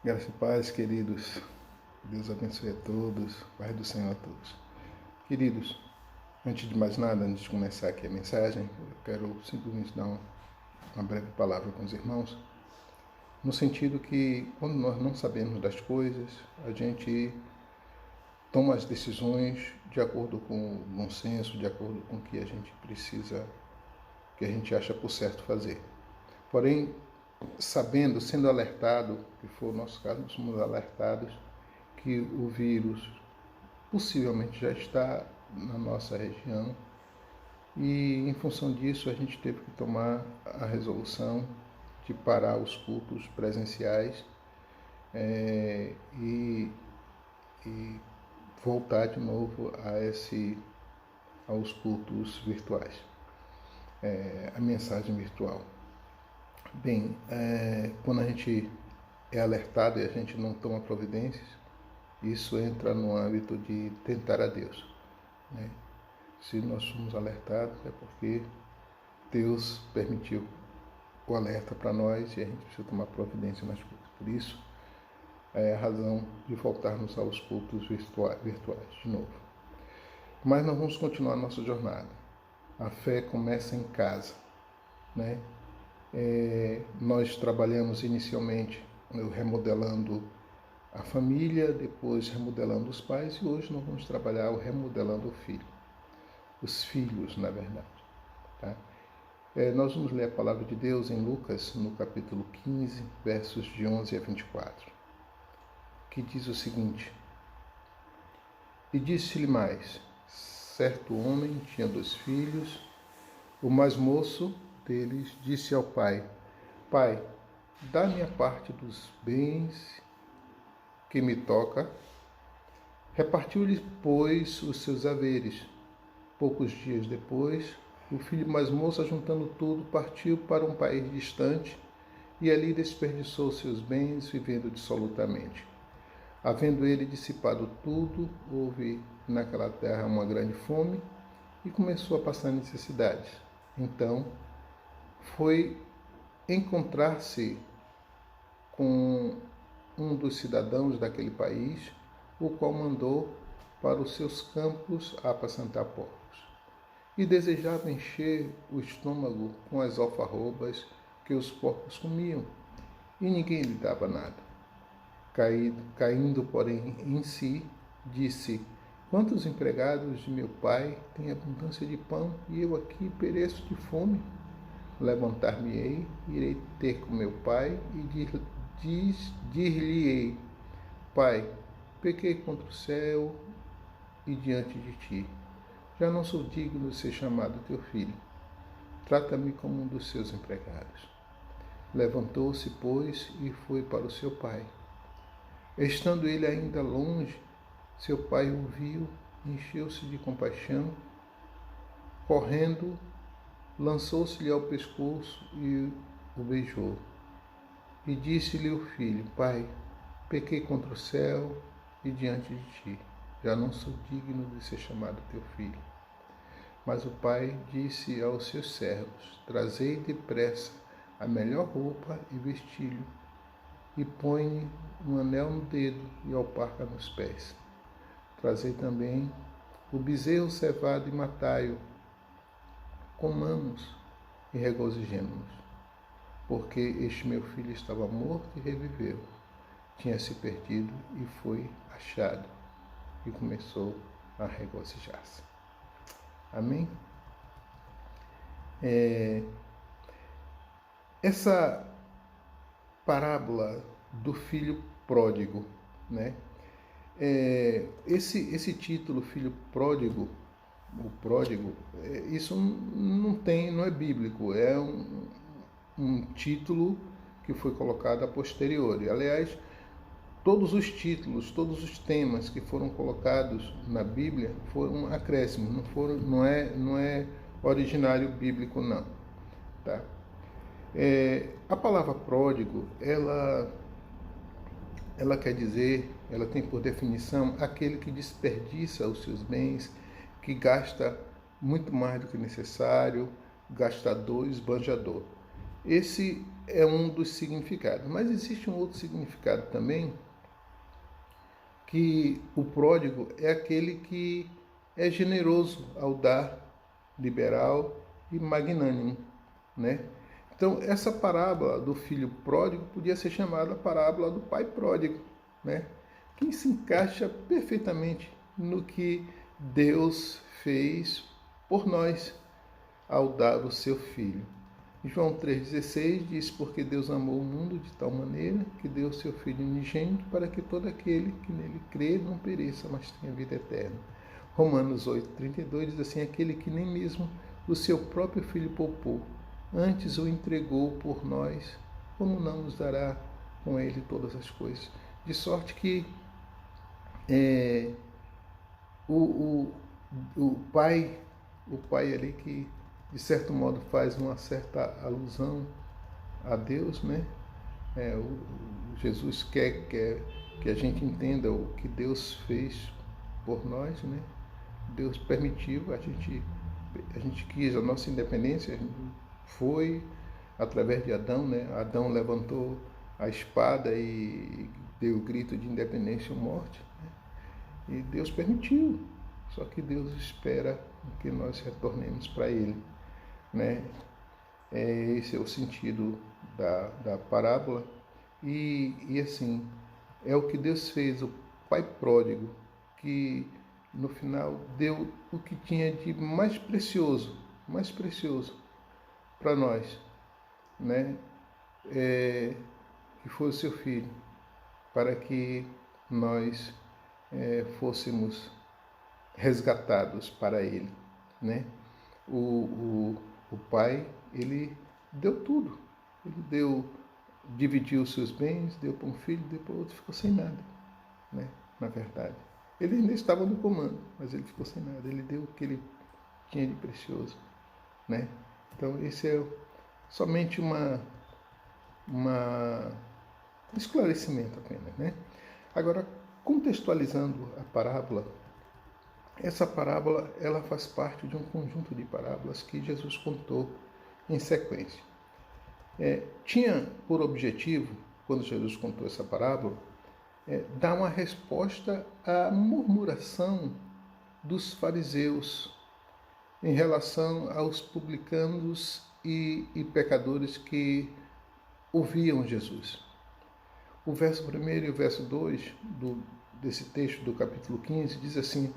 Graça e paz, queridos. Deus abençoe a todos. Paz do Senhor a todos. Queridos, antes de mais nada, antes de começar aqui a mensagem, eu quero simplesmente dar uma breve palavra com os irmãos, no sentido que quando nós não sabemos das coisas, a gente toma as decisões de acordo com o bom senso, de acordo com o que a gente precisa, que a gente acha por certo fazer. Porém, sabendo, sendo alertado, que foi o nosso caso, nós somos alertados que o vírus possivelmente já está na nossa região e, em função disso, a gente teve que tomar a resolução de parar os cultos presenciais e voltar de novo aos cultos virtuais, a mensagem virtual. Bem, quando a gente é alertado e a gente não toma providências, isso entra no âmbito de tentar a Deus, né? Se nós somos alertados é porque Deus permitiu o alerta para nós e a gente precisa tomar providência nas coisas. Por isso, é a razão de voltarmos aos cultos virtuais de novo. Mas nós vamos continuar a nossa jornada. A fé começa em casa, né? Nós trabalhamos inicialmente remodelando a família, depois remodelando os pais e hoje nós vamos trabalhar o remodelando o filho. Os filhos, na verdade. Tá? Nós vamos ler a palavra de Deus em Lucas, no capítulo 15, versos de 11 a 24, que diz o seguinte: E disse-lhe mais, certo homem tinha 2 filhos, o mais moço deles disse ao pai, Pai, dá-me a parte dos bens que me toca. Repartiu-lhe, pois, os seus haveres. Poucos dias depois, o filho mais moço, juntando tudo, partiu para um país distante e ali desperdiçou seus bens, vivendo dissolutamente. Havendo ele dissipado tudo, houve naquela terra uma grande fome e começou a passar necessidades. Então, foi encontrar-se com um dos cidadãos daquele país, o qual mandou para os seus campos apacentar porcos. E desejava encher o estômago com as alfarrobas que os porcos comiam, e ninguém lhe dava nada. Caindo, porém, em si, disse, quantos empregados de meu pai têm abundância de pão, e eu aqui pereço de fome? Levantar-me-ei, irei ter com meu pai, e dir-lhe-ei, Pai, pequei contra o céu e diante de ti. Já não sou digno de ser chamado teu filho. Trata-me como um dos seus empregados. Levantou-se, pois, e foi para o seu pai. Estando ele ainda longe, seu pai o viu, encheu-se de compaixão, correndo, lançou-se-lhe ao pescoço e o beijou. E disse-lhe o filho, Pai, pequei contra o céu e diante de ti. Já não sou digno de ser chamado teu filho. Mas o pai disse aos seus servos, trazei depressa a melhor roupa e vestilho, e põe um anel no dedo e alparca nos pés. Trazei também o bezerro cevado e matai-o. Comamos e regozijemo-nos, porque este meu filho estava morto e reviveu, tinha se perdido e foi achado, e começou a regozijar-se. Amém? Essa parábola do filho pródigo, né? Esse título, filho pródigo, o pródigo, isso não é bíblico, é um título que foi colocado a posteriori. Aliás, todos os títulos, todos os temas que foram colocados na Bíblia foram acréscimos, não é originário bíblico, não. Tá? A palavra pródigo, ela quer dizer, ela tem por definição aquele que desperdiça os seus bens, que gasta muito mais do que necessário, gastador, esbanjador. Esse é um dos significados. Mas existe um outro significado também, que o pródigo é aquele que é generoso ao dar, liberal e magnânimo, né? Então, essa parábola do filho pródigo podia ser chamada parábola do pai pródigo, né? Que se encaixa perfeitamente no que Deus fez por nós ao dar o seu filho. João 3,16 diz: porque Deus amou o mundo de tal maneira que deu o seu Filho unigênito para que todo aquele que nele crê não pereça, mas tenha vida eterna. Romanos 8,32 diz assim: aquele que nem mesmo o seu próprio Filho poupou, antes o entregou por nós, como não nos dará com ele todas as coisas? De sorte que o, o, o pai ali que de certo modo faz uma certa alusão a Deus, né? Jesus quer que a gente entenda o que Deus fez por nós, né? Deus permitiu, a gente quis a nossa independência, foi através de Adão, né? Adão levantou a espada e deu o grito de independência ou morte, né? E Deus permitiu, só que Deus espera que nós retornemos para Ele, né? Esse é o sentido da parábola. E assim, é o que Deus fez, o pai pródigo, que no final deu o que tinha de mais precioso para nós, né? Que foi o seu filho, para que nós fôssemos resgatados para ele, né? O pai, ele deu tudo. Ele dividiu os seus bens, deu para um filho, deu para outro, ficou sem nada, né? Na verdade. Ele ainda estava no comando, mas ele ficou sem nada. Ele deu o que ele tinha de precioso, né? Então, esse é somente um esclarecimento apenas, né? Agora, contextualizando a parábola, essa parábola ela faz parte de um conjunto de parábolas que Jesus contou em sequência. Tinha por objetivo, quando Jesus contou essa parábola, dar uma resposta à murmuração dos fariseus em relação aos publicanos e pecadores que ouviam Jesus. O verso 1 e o verso 2 desse texto do capítulo 15 diz assim: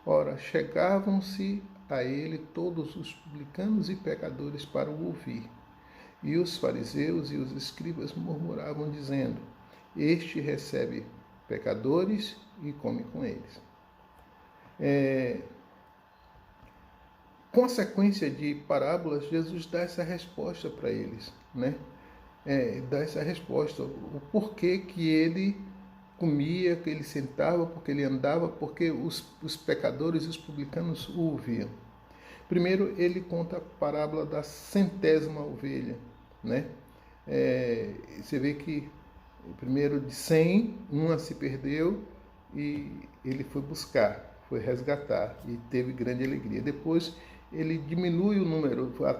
ora, chegavam-se a ele todos os publicanos e pecadores para o ouvir. E os fariseus e os escribas murmuravam, dizendo: este recebe pecadores e come com eles. Com a sequência de parábolas, Jesus dá essa resposta para eles, né? Dá essa resposta, o porquê que ele comia, que ele sentava, porque ele andava, porque os pecadores e os publicanos o ouviam. Primeiro, ele conta a parábola da centésima ovelha, né? Você vê que, primeiro, de 100, uma se perdeu e ele foi buscar, foi resgatar e teve grande alegria. Depois, ele diminui o número, a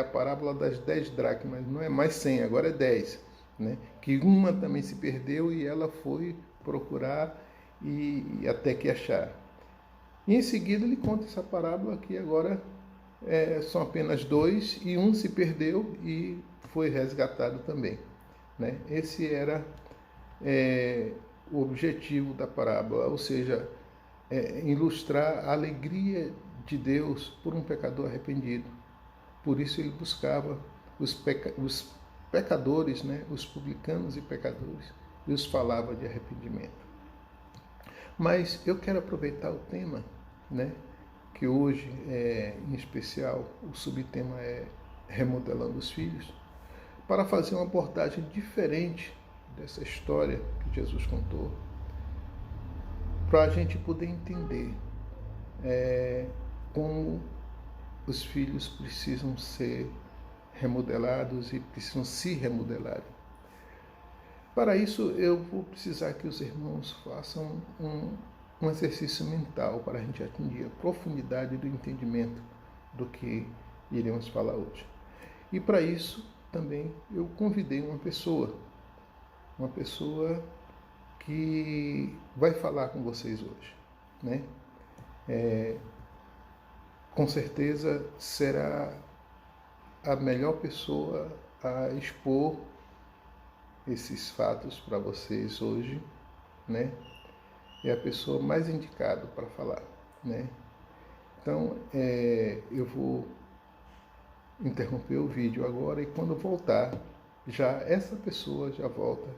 parábola das 10 dracmas, não é mais 100, agora é 10, né? Que uma também se perdeu e ela foi procurar e até que achar. E em seguida ele conta essa parábola que agora são apenas 2 e um se perdeu e foi resgatado também, né? Esse era o objetivo da parábola, ou seja, ilustrar a alegria de Deus por um pecador arrependido. Por isso ele buscava os pecadores, né, os publicanos e pecadores, e os falava de arrependimento. Mas eu quero aproveitar o tema, né, que hoje, em especial, o subtema é Remodelando os Filhos, para fazer uma abordagem diferente dessa história que Jesus contou, para a gente poder entender como os filhos precisam ser remodelados e precisam se remodelar. Para isso, eu vou precisar que os irmãos façam um exercício mental para a gente atingir a profundidade do entendimento do que iremos falar hoje. E para isso também eu convidei uma pessoa que vai falar com vocês hoje, né? Com certeza será a melhor pessoa a expor esses fatos para vocês hoje, né? É a pessoa mais indicada para falar, né? Então, eu vou interromper o vídeo agora e quando voltar, já essa pessoa já volta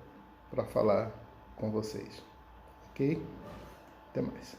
para falar com vocês, ok? Até mais.